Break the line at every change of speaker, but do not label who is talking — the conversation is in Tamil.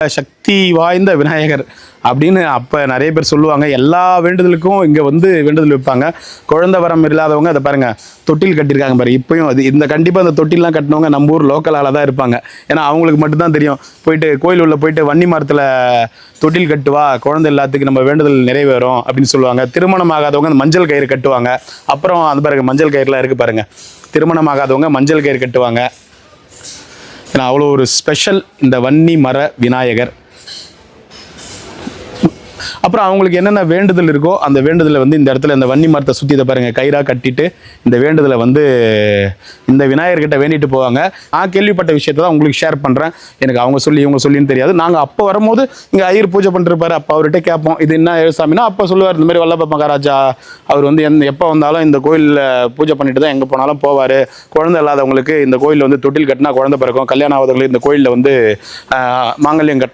சக்தி வாய்ந்த விநாயகர் அப்படின்னு அப்போ நிறைய பேர் சொல்லுவாங்க. எல்லா வேண்டுதலுக்கும் இங்கே வந்து வேண்டுதல் வைப்பாங்க. குழந்தை வரம் இல்லாதவங்க அதை பாருங்க, தொட்டில் கட்டியிருக்காங்க பாரு. இப்பயும் அது இந்த கண்டிப்பாக அந்த தொட்டில்லாம் கட்டினவங்க நம்ம ஊர் லோக்கலால் தான் இருப்பாங்க. ஏன்னா அவங்களுக்கு மட்டும்தான் தெரியும். போயிட்டு கோயில் உள்ள போயிட்டு வன்னி மரத்தில் தொட்டில் கட்டுவா, குழந்தை எல்லாத்துக்கும் நம்ம வேண்டுதல் நிறைவேறும் அப்படின்னு சொல்லுவாங்க. திருமணம் ஆகாதவங்க அந்த மஞ்சள் கயிறு கட்டுவாங்க. அப்புறம் அந்த பாருங்க மஞ்சள் கயிறுலாம் இருக்குது பாருங்க. திருமணம் ஆகாதவங்க மஞ்சள் கயிறு கட்டுவாங்க. ஏன்னா அவ்வளோ ஒரு ஸ்பெஷல் இந்த வன்னி மர விநாயகர். அப்புறம் அவங்களுக்கு என்னென்ன வேண்டுதல் இருக்கோ அந்த வேண்டுதலை வந்து இந்த இடத்துல இந்த வன்னி மரத்தை சுற்றி இதை பாருங்கள் கயிறாக கட்டிட்டு இந்த வேண்டுதலை வந்து இந்த விநாயகர்கிட்ட வேண்டிட்டு போவாங்க. நான் கேள்விப்பட்ட விஷயத்தை தான் உங்களுக்கு ஷேர் பண்ணுறேன். எனக்கு அவங்க சொல்லி இவங்க சொல்லின்னு தெரியாது. நாங்கள் அப்போ வரும்போது இங்கே ஐயர் பூஜை பண்ணிருப்பாரு. அப்போ அவர்கிட்ட கேட்போம் இது என்ன சாமின்னா, அப்போ சொல்லுவார் இந்த மாதிரி வல்லப்ப மகாராஜா அவர் வந்து எப்போ வந்தாலும் இந்த கோயிலில் பூஜை பண்ணிட்டு தான் எங்கே போனாலும் போவார். குழந்தை இல்லாதவங்களுக்கு இந்த கோயிலில் வந்து தொட்டில் கட்டினா குழந்தை பிறக்கும், கல்யாணம் ஆகாதவங்களுக்கு இந்த கோயிலில் வந்து மாங்கல்யம் கட்டினா